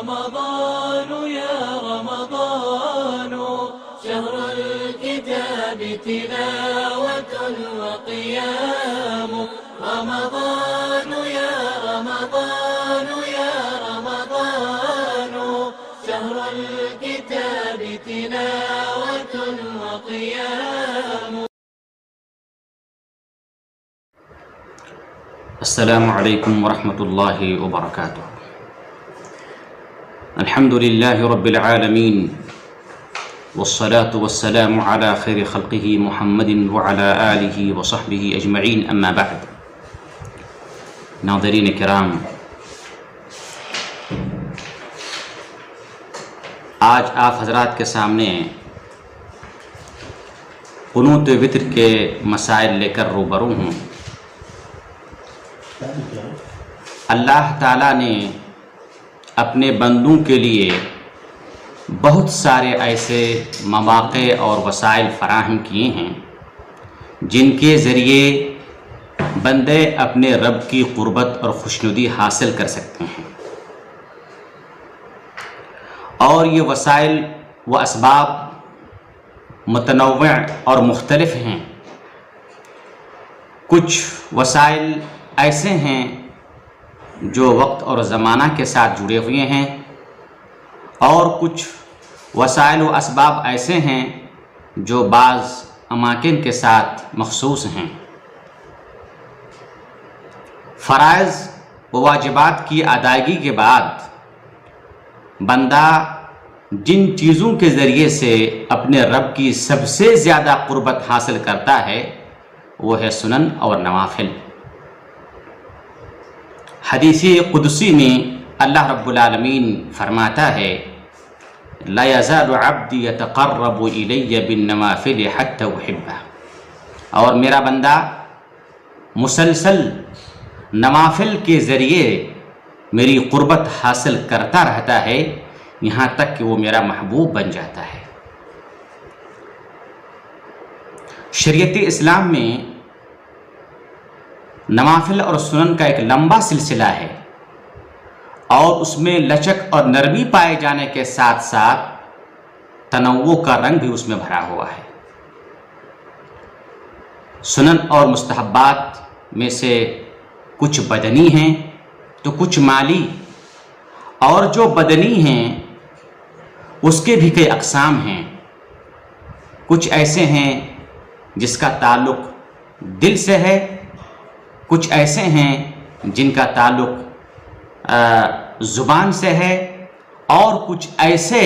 رمضان يا رمضان شهر الكتاب تلاوة وقيام رمضان يا رمضان يا رمضان شهر الكتاب تلاوة وقيام. السلام علیکم ورحمۃ اللہ وبرکاتہ. الحمد للہ رب العالمین والصلاة والسلام على خیر خلقہ محمد وعلى آلہ وصحبہ اجمعین، اما بعد. ناظرین کرام، آج آپ حضرات کے سامنے قنوت وتر کے مسائل لے کر روبرو ہوں. اللہ تعالیٰ نے اپنے بندوں کے لیے بہت سارے ایسے مواقع اور وسائل فراہم کیے ہیں جن کے ذریعے بندے اپنے رب کی قربت اور خوشنودی حاصل کر سکتے ہیں. اور یہ وسائل و اسباب متنوع اور مختلف ہیں. کچھ وسائل ایسے ہیں جو وقت اور زمانہ کے ساتھ جڑے ہوئے ہیں، اور کچھ وسائل و اسباب ایسے ہیں جو بعض اماکن کے ساتھ مخصوص ہیں. فرائض و واجبات کی ادائیگی کے بعد بندہ جن چیزوں کے ذریعے سے اپنے رب کی سب سے زیادہ قربت حاصل کرتا ہے وہ ہے سنن اور نوافل. حدیث قدسی میں اللہ رب العالمین فرماتا ہے: لا يزال عبدی یتقرب الی بالنوافل حتی احبہ. اور میرا بندہ مسلسل نوافل کے ذریعے میری قربت حاصل کرتا رہتا ہے یہاں تک کہ وہ میرا محبوب بن جاتا ہے. شریعت اسلام میں نوافل اور سنن کا ایک لمبا سلسلہ ہے، اور اس میں لچک اور نرمی پائے جانے کے ساتھ ساتھ تنوع کا رنگ بھی اس میں بھرا ہوا ہے. سنن اور مستحبات میں سے کچھ بدنی ہیں تو کچھ مالی، اور جو بدنی ہیں اس کے بھی کئی اقسام ہیں. کچھ ایسے ہیں جس کا تعلق دل سے ہے، کچھ ایسے ہیں جن کا تعلق زبان سے ہے، اور کچھ ایسے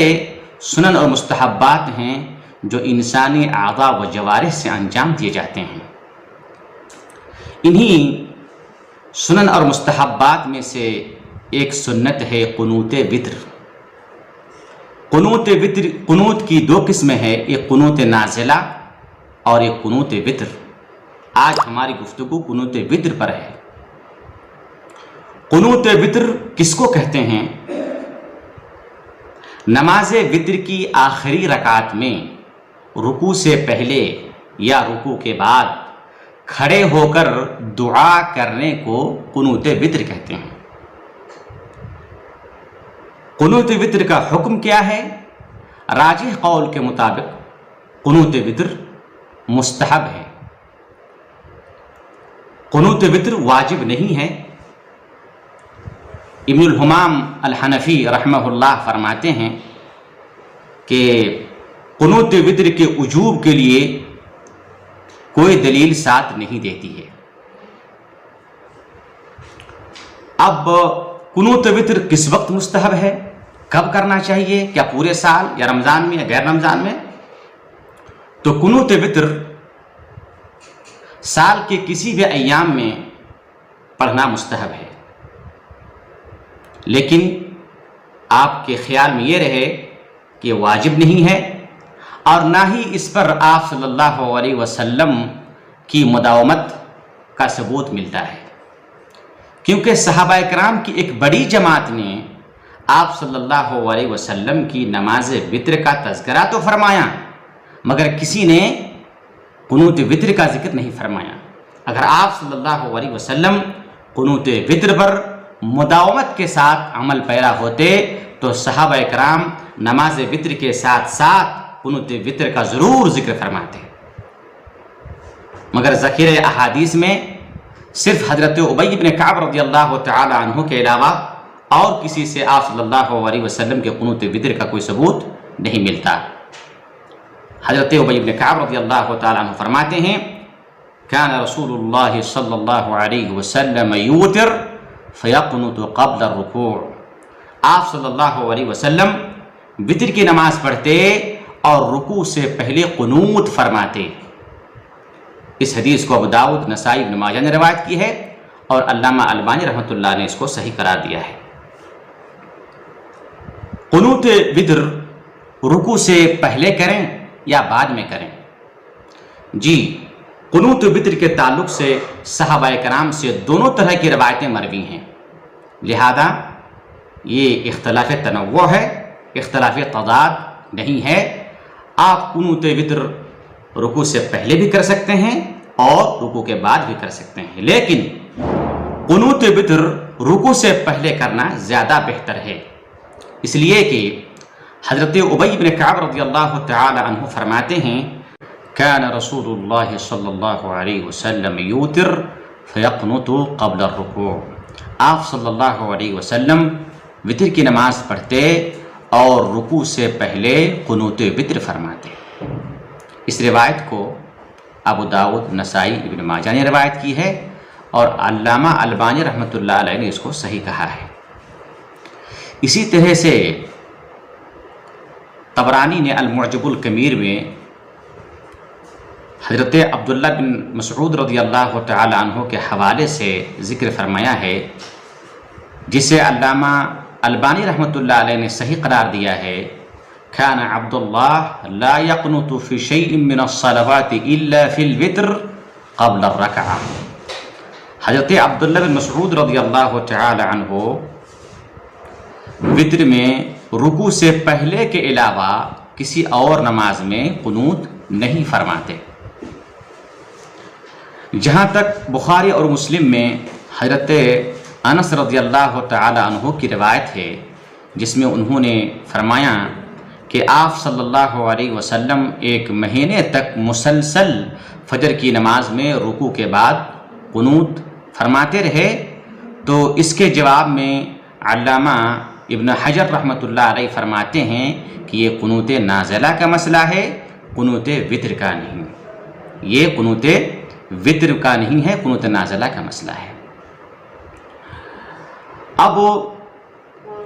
سنن اور مستحبات ہیں جو انسانی اعضاء و جوارح سے انجام دیے جاتے ہیں. انہی سنن اور مستحبات میں سے ایک سنت ہے قنوت وتر. قنوت کی دو قسمیں ہیں، ایک قنوت نازلہ اور ایک قنوت وتر. آج ہماری گفتگو قنوت وتر پر ہے. قنوت وتر کس کو کہتے ہیں؟ نماز وتر کی آخری رکعت میں رکوع سے پہلے یا رکوع کے بعد کھڑے ہو کر دعا کرنے کو قنوت وتر کہتے ہیں. قنوت وتر کا حکم کیا ہے؟ راجح قول کے مطابق قنوت وتر مستحب ہے. قنوت وتر واجب نہیں ہے. ابن الحمام الحنفی رحمہ اللہ فرماتے ہیں کہ قنوت وتر کے وجوب کے لیے کوئی دلیل ساتھ نہیں دیتی ہے. اب قنوت وتر کس وقت مستحب ہے، کب کرنا چاہیے، کیا پورے سال یا رمضان میں یا غیر رمضان میں؟ تو قنوت وتر سال کے کسی بھی ایام میں پڑھنا مستحب ہے، لیکن آپ کے خیال میں یہ رہے کہ واجب نہیں ہے، اور نہ ہی اس پر آپ صلی اللہ علیہ وسلم کی مداومت کا ثبوت ملتا ہے. کیونکہ صحابہ کرام کی ایک بڑی جماعت نے آپ صلی اللہ علیہ وسلم کی نماز وتر کا تذکرہ تو فرمایا، مگر کسی نے قنوت وتر کا ذکر نہیں فرمایا. اگر آپ صلی اللہ علیہ وسلم قنوت وتر پر مداومت کے ساتھ عمل پیرا ہوتے تو صحابہ کرام نماز وتر کے ساتھ ساتھ قنوت وتر کا ضرور ذکر فرماتے، مگر ذخیرہ احادیث میں صرف حضرت ابی بن کعب رضی اللہ تعالی عنہ کے علاوہ اور کسی سے آپ صلی اللہ علیہ وسلم کے قنوت وتر کا کوئی ثبوت نہیں ملتا۔ حضرت ابی بن کعب رضی اللہ تعالی عنہ فرماتے ہیں کان رسول اللہ صلی اللہ علیہ وسلم یوتر فیقنت قبل الرکوع، آپ صلی اللہ علیہ وسلم وتر کی نماز پڑھتے اور رکوع سے پہلے قنوت فرماتے۔ اس حدیث کو ابو داؤد، نسائی، ابن ماجہ نے روایت کی ہے اور علامہ البانی رحمۃ اللہ نے اس کو صحیح قرار دیا ہے۔ قنوت وتر رکوع سے پہلے کریں یا بعد میں کریں؟ جی، قنوت وتر کے تعلق سے صحابہ کرام سے دونوں طرح کی روایتیں مروی ہیں، لہذا یہ اختلاف تنوع ہے، اختلاف تضاد نہیں ہے۔ آپ قنوت وتر رکوع سے پہلے بھی کر سکتے ہیں اور رکوع کے بعد بھی کر سکتے ہیں، لیکن قنوت وتر رکوع سے پہلے کرنا زیادہ بہتر ہے، اس لیے کہ حضرت ابی بن کعب رضی اللہ تعالی عنہ فرماتے ہیں کان رسول اللہ صلی اللہ علیہ وسلم یوتر فیقنت قبل الرکوع، آپ صلی اللہ علیہ وسلم وتر کی نماز پڑھتے اور رکوع سے پہلے قنوت وتر فرماتے۔ اس روایت کو ابو داؤد، نسائی، ابن ماجہ نے روایت کی ہے اور علامہ البانی رحمۃ اللہ علیہ نے اس کو صحیح کہا ہے۔ اسی طرح سے طبرانی نے المعجم الکبیر میں حضرت عبداللہ بن مسعود رضی اللہ تعالی عنہ کے حوالے سے ذکر فرمایا ہے، جسے علامہ البانی رحمۃ اللہ علیہ نے صحیح قرار دیا ہے، كان عبد الله لا يقنط في شيء من الصلوات الا في الوتر قبل الركعه۔ حضرت عبداللہ بن مسعود رضی اللہ تعالی عنہ وتر میں رکوع سے پہلے کے علاوہ کسی اور نماز میں قنوت نہیں فرماتے۔ جہاں تک بخاری اور مسلم میں حضرت انس رضی اللہ تعالی عنہ کی روایت ہے، جس میں انہوں نے فرمایا کہ آپ صلی اللہ علیہ وسلم ایک مہینے تک مسلسل فجر کی نماز میں رکوع کے بعد قنوت فرماتے رہے، تو اس کے جواب میں علامہ ابن حجر رحمۃ اللہ علیہ فرماتے ہیں کہ یہ قنوت نازلہ کا مسئلہ ہے، قنوت وتر کا نہیں، یہ قنوت وتر کا نہیں ہے، قنوت نازلہ کا مسئلہ ہے۔ اب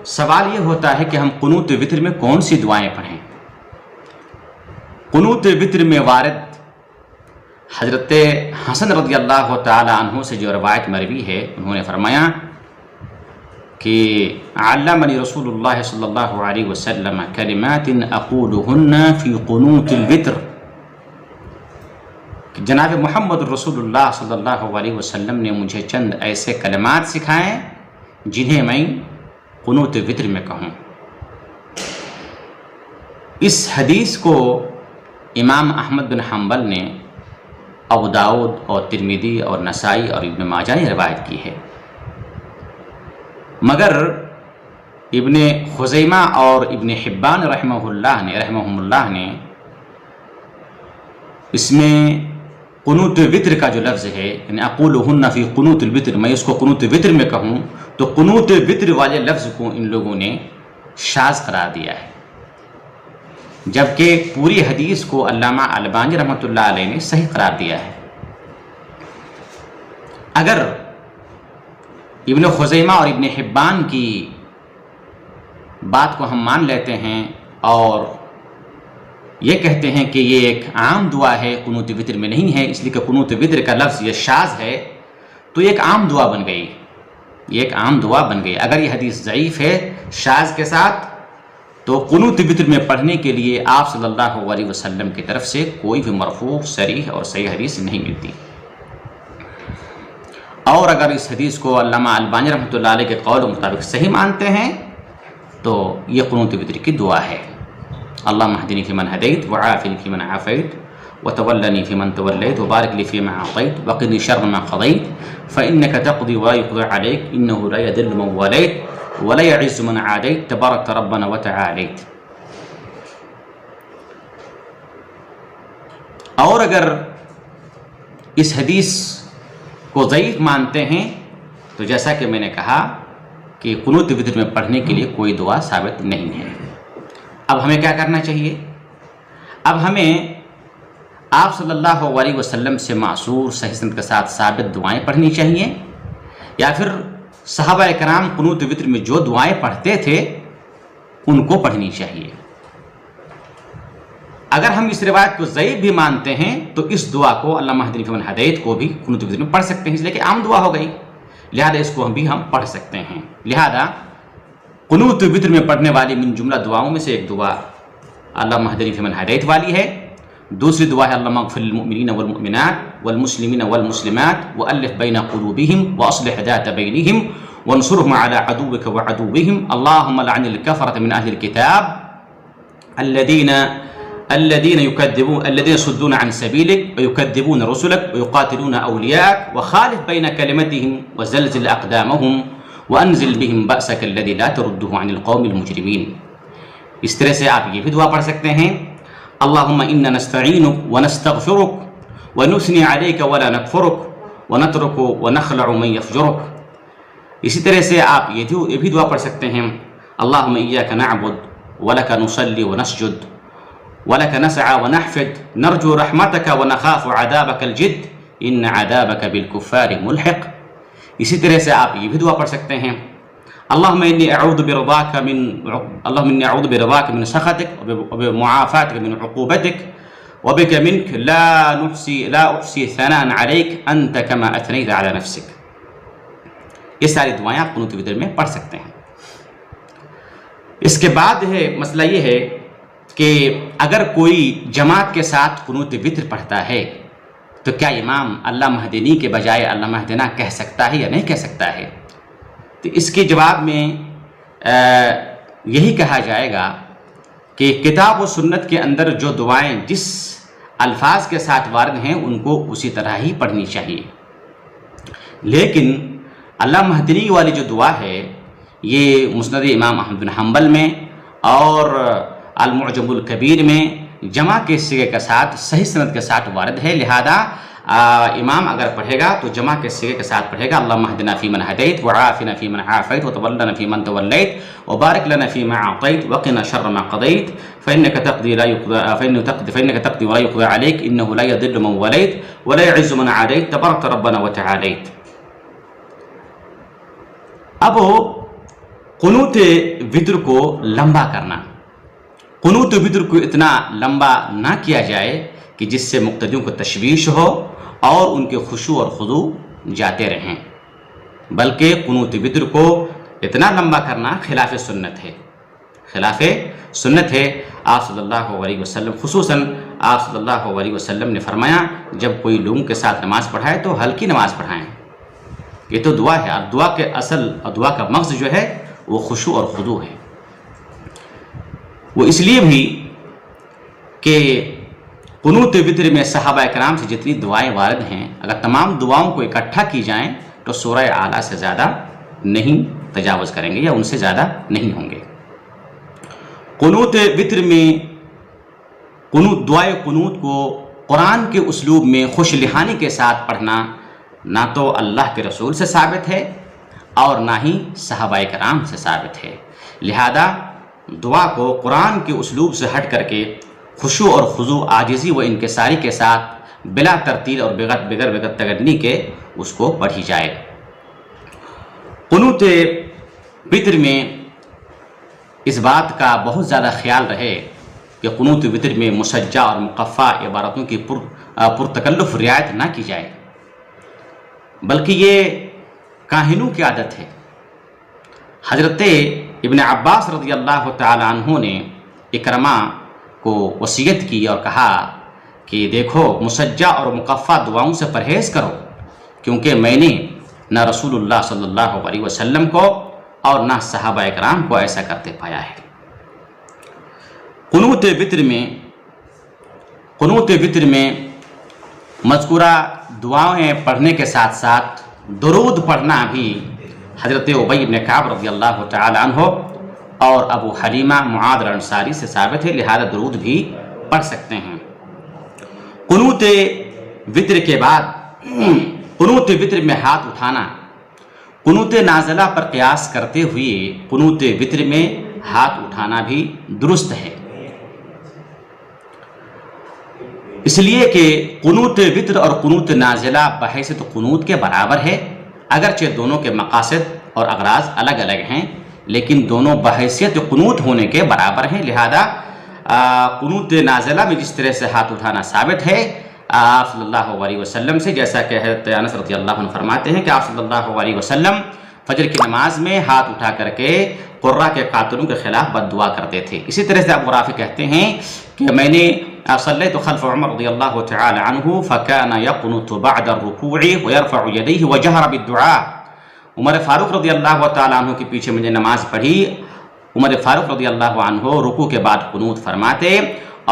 سوال یہ ہوتا ہے کہ ہم قنوت وتر میں کون سی دعائیں پڑھیں؟ قنوت وتر میں وارد حضرت حسن رضی اللہ تعالی عنہ سے جو روایت مروی ہے، انہوں نے فرمایا کہ علمنی رسول اللہ صلی اللہ علیہ وسلم کلمات اقولہن فی قنوت الوتر، کہ جناب محمد رسول اللہ صلی اللہ علیہ وسلم نے مجھے چند ایسے کلمات سکھائیں جنہیں میں قنوت وتر میں کہوں۔ اس حدیث کو امام احمد بن حنبل نے ابو داؤد اور ترمذی اور نسائی اور ابن ماجہ نے روایت کی ہے، مگر ابن خزیمہ اور ابن حبان رحمہم اللہ نے اس میں قنوت وتر کا جو لفظ ہے، یعنی اقولہن فی قنوت الوتر، میں اس کو قنوت وتر میں کہوں تو قنوت وتر والے لفظ کو ان لوگوں نے شاذ قرار دیا ہے، جبکہ پوری حدیث کو علامہ البانی رحمۃ اللہ علیہ نے صحیح قرار دیا ہے۔ اگر ابن خزیمہ اور ابن حبان کی بات کو ہم مان لیتے ہیں اور یہ کہتے ہیں کہ یہ ایک عام دعا ہے، قنوت وتر میں نہیں ہے، اس لیے کہ قنوت وتر کا لفظ یہ شاذ ہے، تو یہ ایک عام دعا بن گئی، یہ ایک عام دعا بن گئی۔ اگر یہ حدیث ضعیف ہے شاذ کے ساتھ، تو قنوت وتر میں پڑھنے کے لیے آپ صلی اللہ علیہ وسلم کی طرف سے کوئی بھی مرفوع، صریح اور صحیح حدیث نہیں ملتی۔ اور اگر اس حدیث کو علامہ البانی رحمۃ اللہ علیہ کے قول مطابق صحیح مانتے ہیں تو یہ قنوت وتر کی دعا ہے۔ اللہم اہدنی فیمن ہدیت وعافنی فیمن عافیت وتولني فيمن توليت وبارك لي فيما أعطيت وقني شر ما قضيت فإنك تقضي ولا يقضى عليك إنه لا يذل من واليت ولا يعز من عاديت تبارك ربنا وتعاليت. اور اگر اس حدیث کو ضعیف مانتے ہیں تو جیسا کہ میں نے کہا کہ قنوت وتر میں پڑھنے کے لیے کوئی دعا ثابت نہیں ہے. اب ہمیں کیا کرنا چاہیے؟ اب ہمیں آپ صلی اللہ علیہ وسلم سے معصور صحیح سند کے ساتھ ثابت دعائیں پڑھنی چاہیے، یا پھر صحابہ کرام قنوت وتر میں جو دعائیں پڑھتے تھے ان کو پڑھنی چاہیے. اگر ہم اس روایت کو ضعیف بھی مانتے ہیں تو اس دعا کو اللہم اہدنی فیمن ہدیت کو بھی قنوت وتر میں پڑھ سکتے ہیں، اس لیے کہ عام دعا ہو گئی، لہذا اس کو ہم پڑھ سکتے ہیں. لہذا قنوت وتر میں پڑھنے والی من جملہ دعاؤں میں سے ایک دعا اللہم اہدنی فیمن ہدیت والی ہے. دوسری دعا ہے اللہم اغفر للمؤمنین والمؤمنات والمسلمین والمسلمات والف بین قلوبہم واصلح ذات بینہم وانصرهم على عدوك وعدوهم اللهم لعن الكفرة من أهل الكتاب الذين يصدون عن سبيلك ويكذبون رسلك ويقاتلون أولياءك وخالف بين كلمتهم وزلزل أقدامهم وأنزل بهم بأسك الذي لا ترده عن القوم المجرمين. اس طرح سے آپ یہ بھی دعا پڑھ سکتے ہیں اللهم إنا نستعينك ونستغفرك ونثني عليك ولا نكفرك ونترك ونخلع من يفجرك. اسی طرح سے آپ یہ بھی دعا پڑھ سکتے ہیں اللهم إياك نعبد ولك نصلي ونسجد ولك نسعى ونحفد نرجو رحمتك ونخاف عذابك الجد ان عذابك بالكفار ملحق. اسی طرح سے آپ یہ بھی دعا پڑھ سکتے ہیں اللهم إني أعوذ برضاك من سخطك وبمعافاتك من عقوبتك وبك منك لا أحصي ثناء عليك أنت كما أثنيت على نفسك. یہ ساری دعائیں آپ قنوت وتر میں پڑھ سکتے ہیں. اس کے بعد مسئلہ یہ ہے کہ اگر کوئی جماعت کے ساتھ قنوت وتر پڑھتا ہے تو کیا امام اللہم اہدنی کے بجائے اللہم اہدنا کہہ سکتا ہے یا نہیں کہہ سکتا ہے؟ تو اس کے جواب میں یہی کہا جائے گا کہ کتاب و سنت کے اندر جو دعائیں جس الفاظ کے ساتھ وارد ہیں ان کو اسی طرح ہی پڑھنی چاہیے. لیکن اللہم اہدنی والی جو دعا ہے یہ مسند امام احمد بن حنبل میں اور المعجم الکبیر میں جمع کے صیغے کے ساتھ صحیح سند کے ساتھ وارد ہے. لہذا امام اگر پڑھے گا تو جمع کے صیغے کے ساتھ پڑھے گا اللہم اہدنا فیمن ہدیت وعافنا فیمن عافیت وتولنا فیمن تولیت وبارک لنا فیما اعطیت وقنا شر ما قضیت فإنک تقضی ولا یقضى علیک انہ لا یذل من ولیت ولا یعز من عادیت تبارک ربنا وتعالیت. اب قنوت وتر کو لمبا کرنا، قنوت وتر کو اتنا لمبا نہ کیا جائے کہ جس سے مقتدیوں کو تشویش ہو اور ان کے خشوع اور خضوع جاتے رہیں، بلکہ قنوت وتر کو اتنا لمبا کرنا خلاف سنت ہے، خلاف سنت ہے. آپ صلی اللہ علیہ وسلم خصوصاً آپ صلی اللہ علیہ وسلم نے فرمایا جب کوئی لوگوں کے ساتھ نماز پڑھائے تو ہلکی نماز پڑھائیں. یہ تو دعا ہے، اور دعا کے اصل اور دعا کا مغز جو ہے وہ خشوع اور خضوع ہے. وہ اس لیے بھی کہ قنوت وتر میں صحابہ کرام سے جتنی دعائیں وارد ہیں اگر تمام دعاؤں کو اکٹھا کی جائیں تو سورہ اعلیٰ سے زیادہ نہیں تجاوز کریں گے یا ان سے زیادہ نہیں ہوں گے. قنوت وتر میں دعائے قنوت کو قرآن کے اسلوب میں خوش لحانی کے ساتھ پڑھنا نہ تو اللہ کے رسول سے ثابت ہے اور نہ ہی صحابہ کرام سے ثابت ہے. لہذا دعا کو قرآن کے اسلوب سے ہٹ کر کے خشوع اور خضوع، عاجزی و انکساری کے ساتھ بلا ترتیل اور بغیر تگنی کے اس کو پڑھی جائے. قنوت وتر میں اس بات کا بہت زیادہ خیال رہے کہ قنوت وتر میں مسجع اور مقفع عبارتوں کی پرتکلف رعایت نہ کی جائے، بلکہ یہ کاہنوں کی عادت ہے. حضرت ابن عباس رضی اللہ تعالی عنہ نے اکرمہ کو وصیت کی اور کہا کہ دیکھو مسجع اور مقفع دعاؤں سے پرہیز کرو، کیونکہ میں نے نہ رسول اللہ صلی اللہ علیہ وسلم کو اور نہ صحابہ اکرام کو ایسا کرتے پایا ہے. قنوت وتر میں قنوت وطر میں مذکورہ دعائیں پڑھنے کے ساتھ ساتھ درود پڑھنا بھی حضرت ابی بن کعب رضی اللہ تعالی عنہ اور ابو حلیمہ معاذ الانصاری سے ثابت ہے، لہذا درود بھی پڑھ سکتے ہیں۔ قنوت وطر کے بعد قنوت وطر میں ہاتھ اٹھانا قنوت نازلہ پر قیاس کرتے ہوئے قنوت وطر میں ہاتھ اٹھانا بھی درست ہے، اس لیے کہ قنوت وطر اور قنوت نازلہ بحیثیت قنوت کے برابر ہے، اگرچہ دونوں کے مقاصد اور اغراض الگ الگ ہیں، لیکن دونوں بحیثیت قنوت ہونے کے برابر ہیں، لہذا قنوت نازلہ میں جس طرح سے ہاتھ اٹھانا ثابت ہے آپ صلی اللہ علیہ وسلم سے، جیسا کہ حضرت انس رضی اللہ عنہ فرماتے ہیں کہ آپ صلی اللہ علیہ وسلم فجر کی نماز میں ہاتھ اٹھا کر کے قرہ کے قاتلوں کے خلاف بد دعا کرتے تھے۔ اسی طرح سے ابو رافع کہتے ہیں کہ میں نے صلیت خلف عمر رضی اللہ تعالی عنہ فکان یقنت بعد الرکوع ویرفع یدیہ وجہر بالدعاء، عمر فاروق رضی اللہ تعالی عنہ کے پیچھے مجھے نماز پڑھی، عمر فاروق رضی اللہ عنہ رکوع کے بعد قنوت فرماتے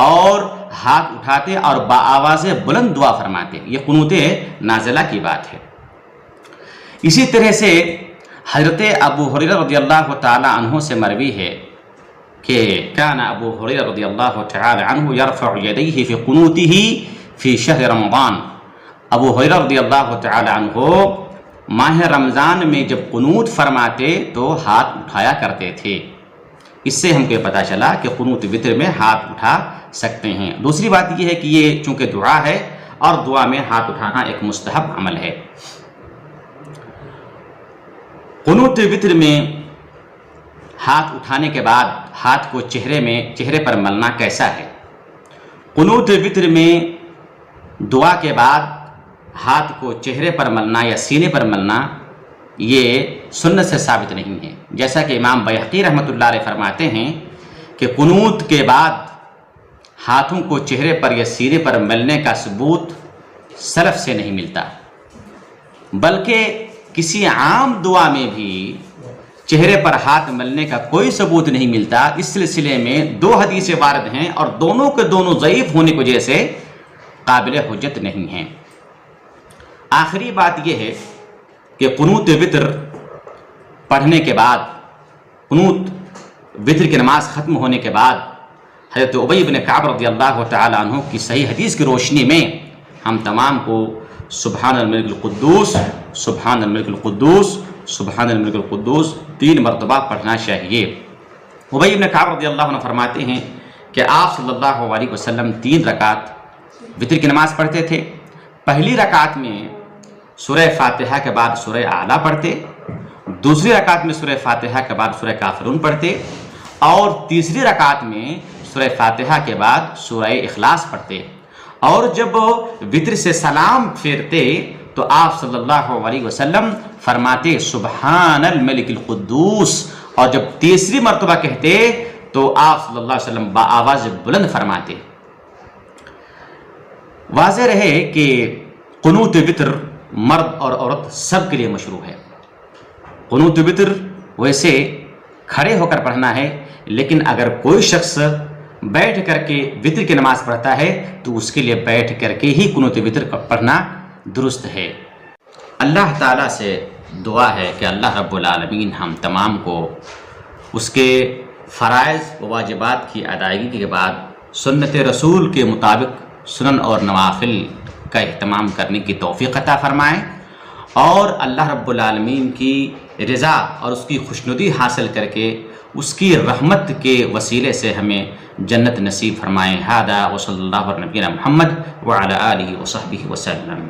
اور ہاتھ اٹھاتے اور بآواز بلند دعا فرماتے، یہ قنوت نازلہ کی بات ہے۔ اسی طرح سے حضرت ابو ہریرہ رضی اللہ تعالی عنہ سے مروی ہے کہ کان ابو ہریرہ رضی اللہ تعالی عنہ یرفع یدیہ فی قنوتہ فی شہر رمضان، ابو ہریرہ رضی اللہ تعالی عنہ ماہ رمضان میں جب قنوت فرماتے تو ہاتھ اٹھایا کرتے تھے۔ اس سے ہم کو پتہ چلا کہ قنوت وطر میں ہاتھ اٹھا سکتے ہیں۔ دوسری بات یہ ہے کہ یہ چونکہ دعا ہے اور دعا میں ہاتھ اٹھانا ایک مستحب عمل ہے۔ قنوت وطر میں ہاتھ اٹھانے کے بعد ہاتھ کو چہرے پر ملنا کیسا ہے؟ قنوت وطر میں دعا کے بعد ہاتھ کو چہرے پر ملنا یا سینے پر ملنا یہ سنت سے ثابت نہیں ہے، جیسا کہ امام بیہقی رحمۃ اللہ علیہ فرماتے ہیں کہ قنوت کے بعد ہاتھوں کو چہرے پر یا سینے پر ملنے کا ثبوت سلف سے نہیں ملتا، بلکہ کسی عام دعا میں بھی چہرے پر ہاتھ ملنے کا کوئی ثبوت نہیں ملتا۔ اس سلسلے میں دو حدیثیں وارد ہیں اور دونوں کے دونوں ضعیف ہونے کی وجہ سے قابل حجت نہیں ہیں۔ آخری بات یہ ہے کہ قنوت وطر پڑھنے کے بعد قنوت وطر کی نماز ختم ہونے کے بعد حضرت ابی بن کعب رضی اللہ تعالی عنہ کی صحیح حدیث کی روشنی میں ہم تمام کو سبحان الملک القدوس سبحان الملک القدوس سبحان الملک القدوس 3 مرتبہ پڑھنا چاہیے۔ ابی بن کعب رضی اللہ عنہ فرماتے ہیں کہ آپ صلی اللہ علیہ وسلم 3 رکعت وطر کی نماز پڑھتے تھے۔ پہلی رکعت میں سورہ فاتحہ کے بعد سورہ اعلیٰ پڑھتے، دوسری رکعت میں سورہ فاتحہ کے بعد سورہ کافرون پڑھتے، اور تیسری رکعت میں سورہ فاتحہ کے بعد سورہ اخلاص پڑھتے، اور جب وطر سے سلام پھیرتے تو آپ صلی اللہ علیہ وسلم فرماتے سبحان الملک القدوس، اور جب تیسری مرتبہ کہتے تو آپ صلی اللہ علیہ وسلم بآواز بلند فرماتے۔ واضح رہے کہ قنوت وطر مرد اور عورت سب کے لیے مشروع ہے۔ قنوت وطر ویسے کھڑے ہو کر پڑھنا ہے، لیکن اگر کوئی شخص بیٹھ کر کے وطر کی نماز پڑھتا ہے تو اس کے لیے بیٹھ کر کے ہی قنوت وطر پڑھنا درست ہے۔ اللہ تعالیٰ سے دعا ہے کہ اللہ رب العالمین ہم تمام کو اس کے فرائض و واجبات کی ادائیگی کے بعد سنت رسول کے مطابق سنن اور نوافل کا اہتمام کرنے کی توفیق عطا فرمائیں، اور اللہ رب العالمین کی رضا اور اس کی خوشنودی حاصل کر کے اس کی رحمت کے وسیلے سے ہمیں جنت نصیب فرمائیں۔ ھذا وصلی اللہ علی نبینا محمد وعلی آلہ وصحبہ وسلم۔